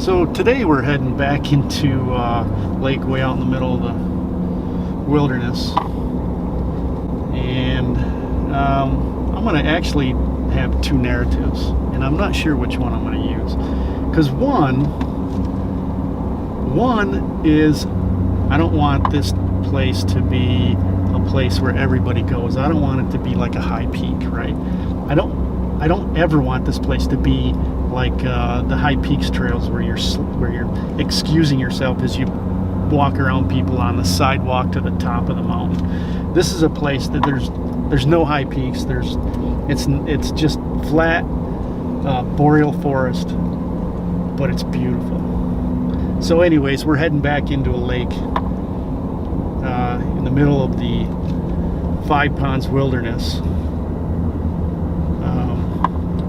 So today we're heading back into lake way out in the middle of the wilderness, and I'm going to actually have two narratives, and I'm not sure which one I'm going to use, because one is I don't want this place to be a place where everybody goes. I don't want it to be like a high peak, right? I don't ever want this place to be like the High Peaks trails where you're excusing yourself as you walk around people on the sidewalk to the top of the mountain. This is a place that there's no high peaks. It's just flat boreal forest, but it's beautiful. So anyways, we're heading back into a lake in the middle of the Five Ponds Wilderness.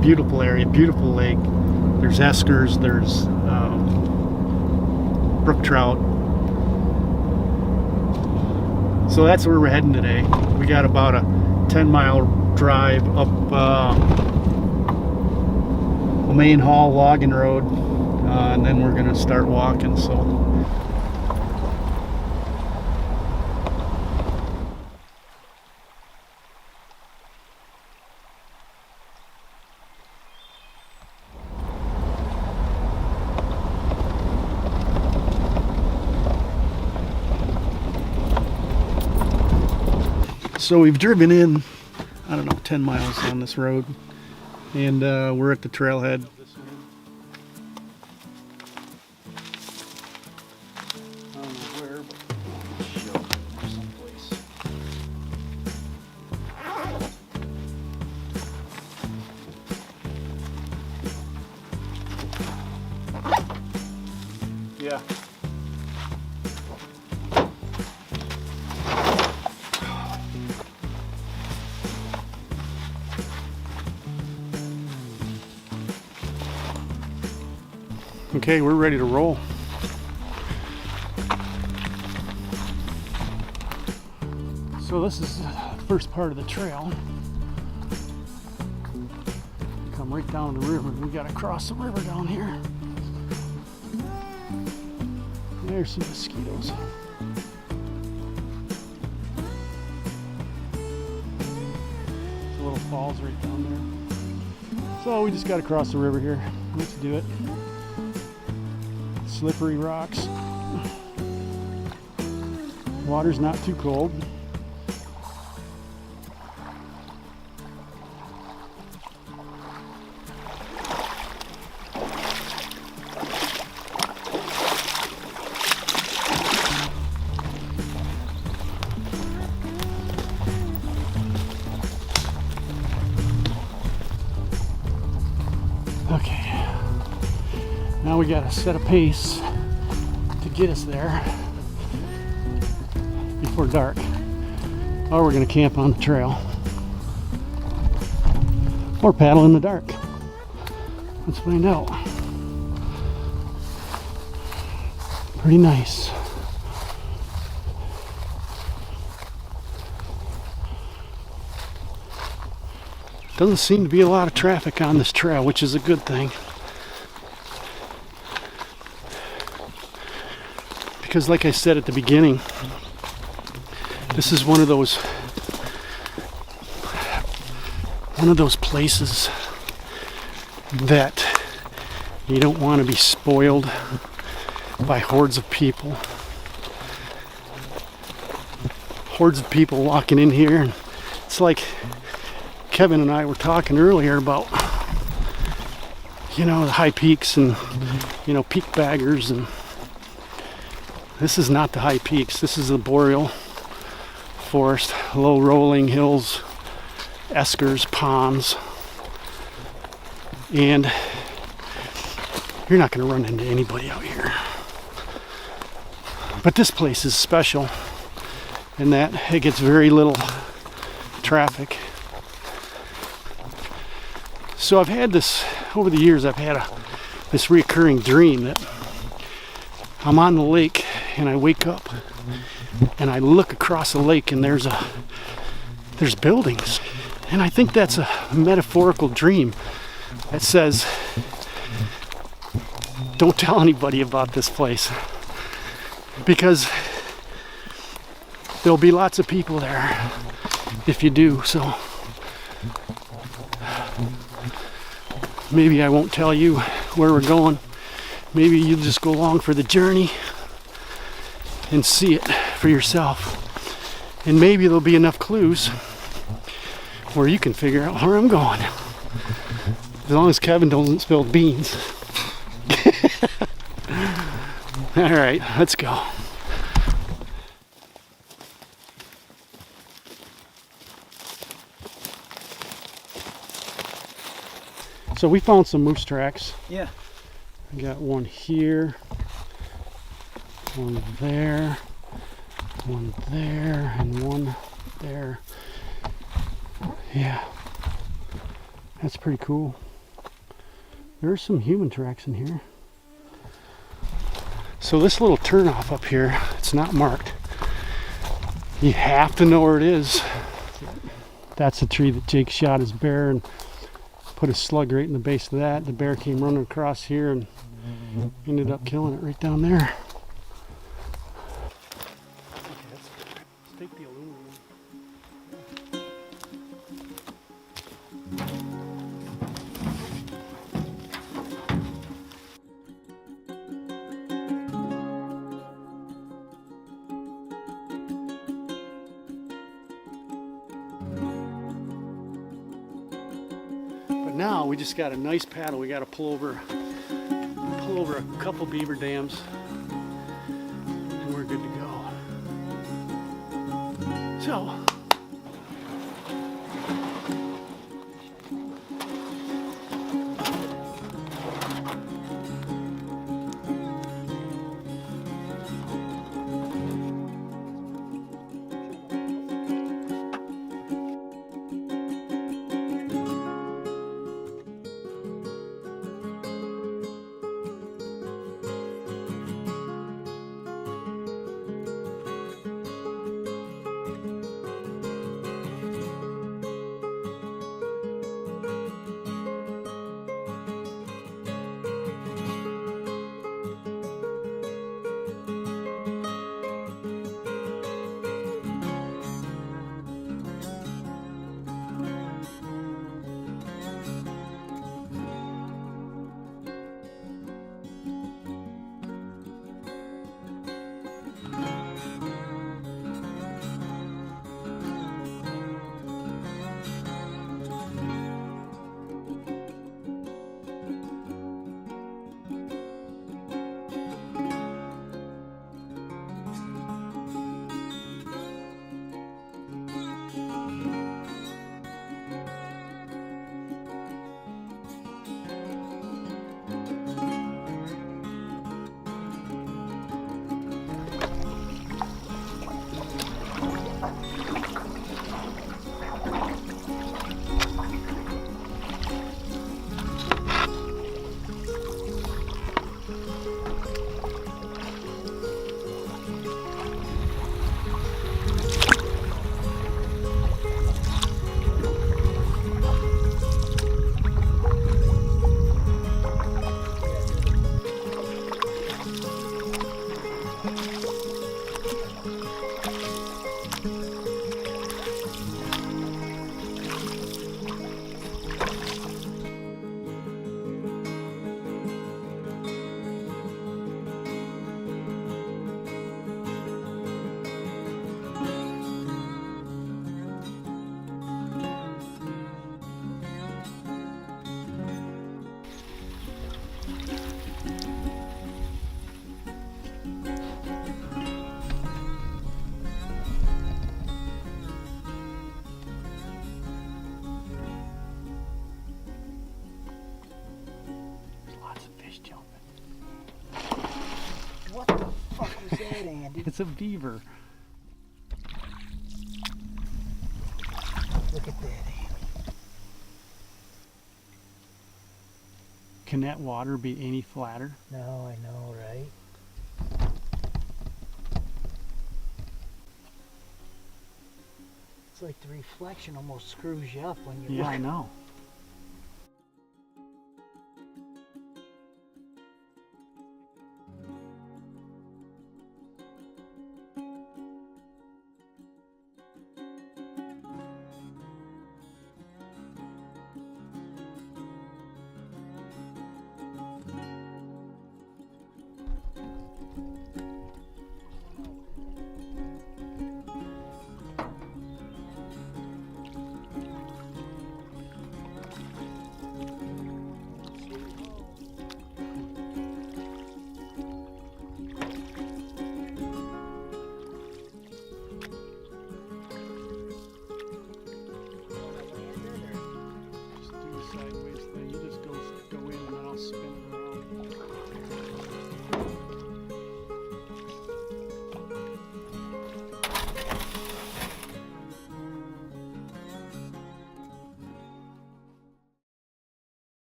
Beautiful area, beautiful lake. There's eskers, there's brook trout. So that's where we're heading today. We got about a 10-mile drive up Main Hall Logging Road, and then we're gonna start walking. So we've driven in, I don't know, 10 miles on this road, and we're at the trailhead. I don't know where, but I'll show you someplace. Yeah. Okay, we're ready to roll. So this is the first part of the trail. Come right down the river. We gotta cross the river down here. There's some mosquitoes. There's a little falls right down there. So we just gotta cross the river here. Let's do it. Slippery rocks. Water's not too cold. Okay. Now we got to set a pace to get us there before dark, or we're going to camp on the trail or paddle in the dark. Let's find out. Pretty nice. Doesn't seem to be a lot of traffic on this trail, which is a good thing. Because like I said at the beginning, this is one of those places that you don't want to be spoiled by hordes of people. Hordes of people walking in here, and it's like Kevin and I were talking earlier about, the high peaks and, peak baggers, and this is not the high peaks. This is the boreal forest, low rolling hills, eskers, ponds, and you're not going to run into anybody out here. But this place is special in that it gets very little traffic. So I've had this, over the years, I've had this reoccurring dream that I'm on the lake and I wake up and I look across the lake and there's buildings. And I think that's a metaphorical dream that says don't tell anybody about this place, because there'll be lots of people there if you do. So maybe I won't tell you where we're going. Maybe you'll just go along for the journey and see it for yourself. And maybe there'll be enough clues where you can figure out where I'm going. As long as Kevin doesn't spill beans. All right, let's go. So we found some moose tracks. Yeah. We got one here, one there, and one there. Yeah, that's pretty cool. There's some human tracks in here. So this little turnoff up here, it's not marked. You have to know where it is. That's the tree that Jake shot his bear and put a slug right in the base of that. The bear came running across here and ended up killing it right down there. Let's take the aluminum. But now we just got a nice paddle. We got to pull over a couple beaver dams and we're good to go. So What the fuck was that, Andy? It's a beaver. Look at that, Andy. Can that water be any flatter? No, I know, right? It's like the reflection almost screws you up when you Yeah, look. I know.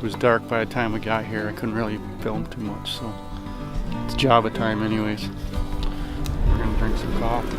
was dark by the time we got here. I couldn't really film too much, so it's Java time anyways. We're gonna drink some coffee.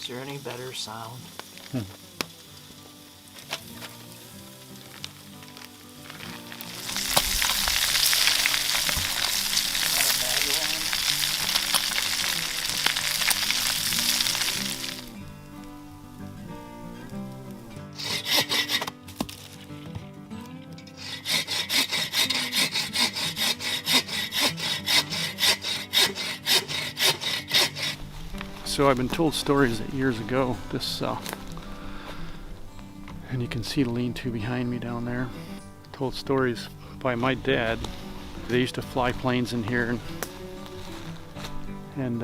Is there any better sound? Not a bad one. So I've been told stories that years ago, this, and you can see the lean-to behind me down there. Told stories by my dad. They used to fly planes in here and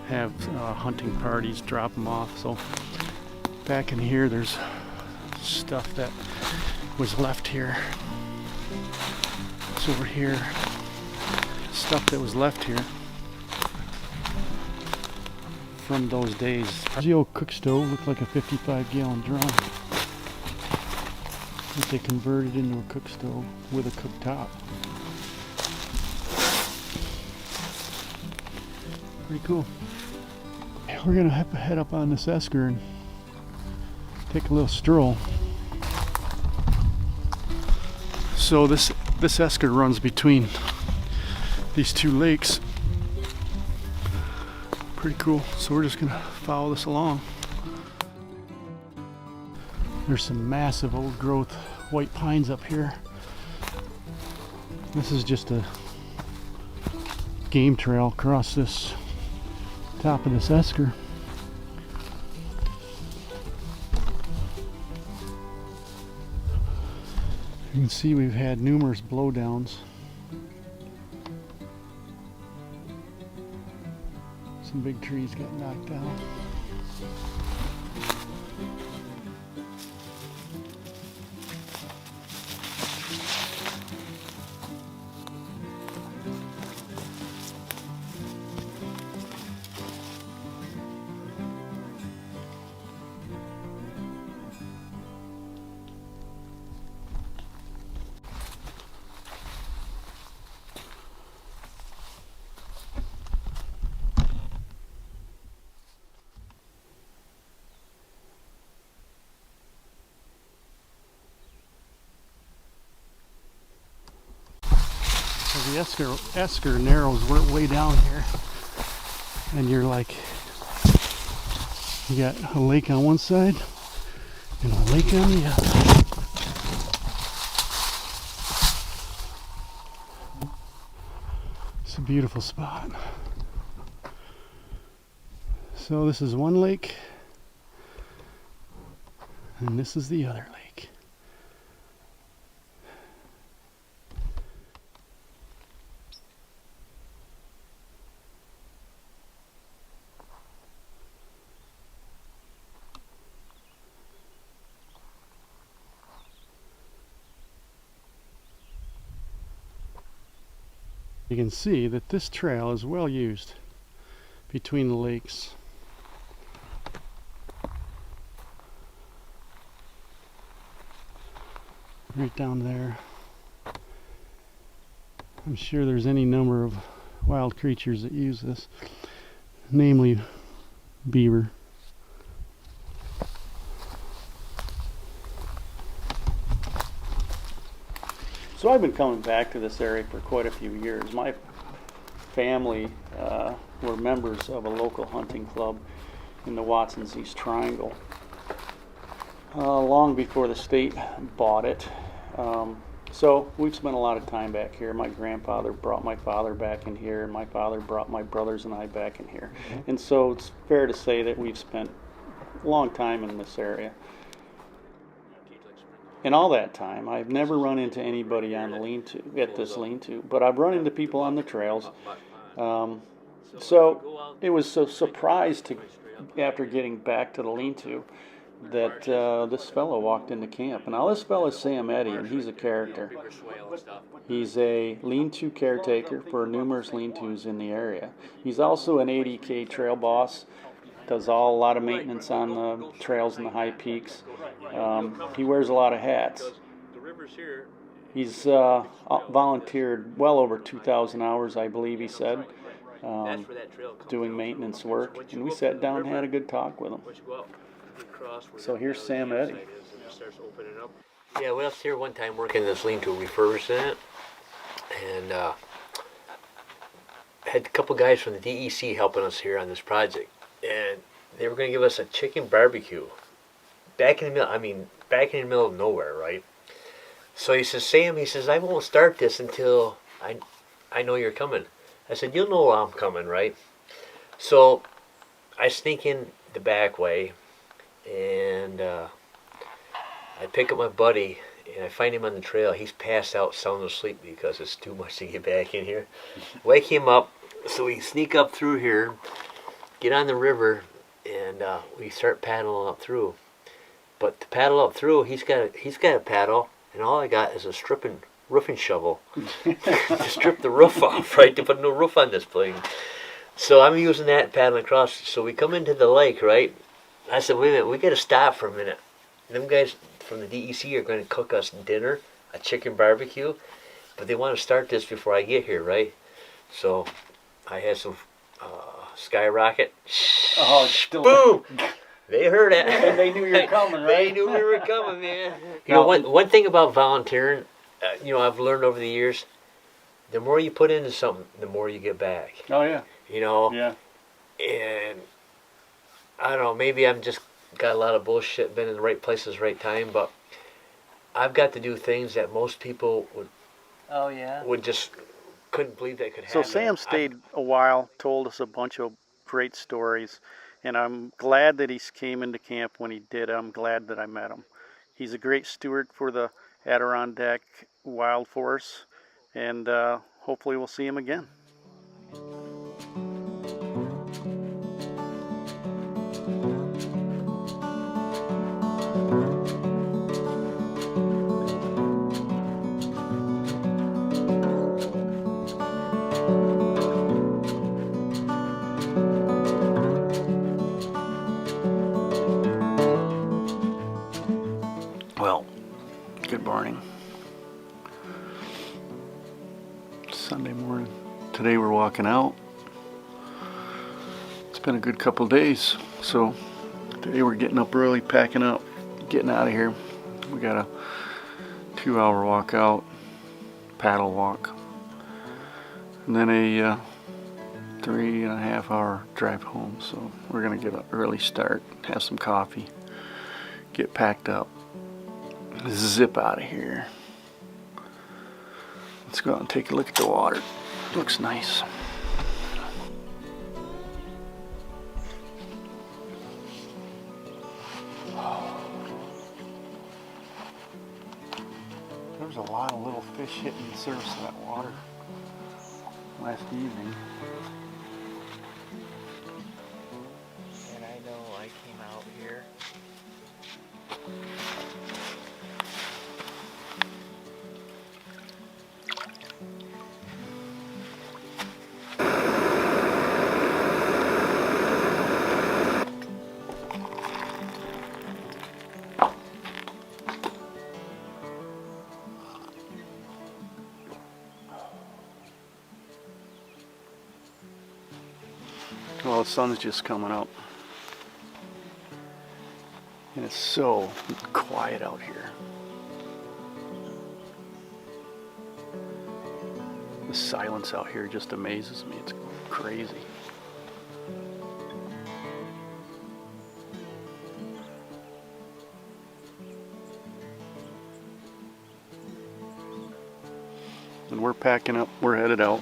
have hunting parties, drop them off. So back in here, there's stuff that was left here. It's over here. Stuff that was left here from those days. The old cook stove looked like a 55-gallon drum that they converted into a cook stove with a cooktop. Pretty cool. We're gonna have to head up on this esker and take a little stroll. So this esker runs between these two lakes. Pretty cool. So we're just gonna follow this along. There's some massive old growth white pines up here. This is just a game trail across this top of this esker. You can see we've had numerous blowdowns. Some big trees got knocked down. So the esker narrows way down here, and you're like, you got a lake on one side and a lake on the other. It's a beautiful spot. So this is one lake, and this is the other lake. You can see that this trail is well used between the lakes. Right down there. I'm sure there's any number of wild creatures that use this, namely beaver. So I've been coming back to this area for quite a few years. My family were members of a local hunting club in the Watson's East Triangle long before the state bought it. So we've spent a lot of time back here. My grandfather brought my father back in here, and my father brought my brothers and I back in here. And so it's fair to say that we've spent a long time in this area. In all that time, I've never run into anybody on the lean-to, at this lean-to, but I've run into people on the trails. So it was a surprise to, after getting back to the lean-to, that this fellow walked into camp. And now this fellow is Sam Eddy, and he's a character. He's a lean-to caretaker for numerous lean-tos in the area. He's also an 80K trail boss. Does a lot of maintenance on the trails and the high peaks. He wears a lot of hats. He's volunteered well over 2,000 hours, I believe he said, doing maintenance work. And we sat down and had a good talk with him. So here's Sam Eddy. Yeah, we was here one time working this lean-to, refurbishing it, and had a couple guys from the DEC helping us here on this project, and they were going to give us a chicken barbecue back in the middle of nowhere, right? So he says, Sam, he says, I won't start this until I know you're coming. I said, you'll know I'm coming, right? So I sneak in the back way, and I pick up my buddy, and I find him on the trail. He's passed out, sound asleep because it's too much to get back in here. Wake him up, so we sneak up through here, get on the river, and we start paddling up through. But to paddle up through, he's got a paddle, and all I got is a roofing shovel to strip the roof off, right? To put a new roof on this thing. So I'm using that paddling across. So we come into the lake, right? I said, wait a minute, we got to stop for a minute. Them guys from the DEC are going to cook us dinner, a chicken barbecue, but they want to start this before I get here, right? So I had some skyrocket. Oh, boom! They heard it. And they knew you were coming, right? They knew we were coming, man. You know, one thing about volunteering, I've learned over the years, the more you put into something, the more you get back. Oh, yeah. Yeah. And I don't know, maybe I'm just got a lot of bullshit, been in the right places, right time, but I've got to do things that most people would just couldn't believe they could happen. So Sam stayed a while, told us a bunch of great stories, and I'm glad that he came into camp when he did. I'm glad that I met him. He's a great steward for the Adirondack Wild Force, and hopefully we'll see him again. Well, good morning. Sunday morning. Today we're walking out. It's been a good couple days, so today we're getting up early, packing up, getting out of here. We got a 2-hour walk out, paddle walk, and then a 3.5-hour drive home. So we're gonna get an early start, have some coffee, get packed up, zip out of here. Let's go out and take a look at the water. Looks nice. There was a lot of little fish hitting the surface of that water last evening. And I know I came out here. the sun's just coming up. And it's so quiet out here. The silence out here just amazes me. It's crazy. And we're packing up, we're headed out.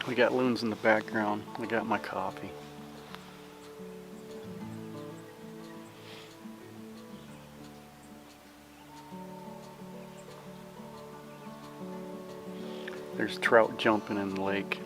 We got loons in the background. I got my coffee. There's trout jumping in the lake.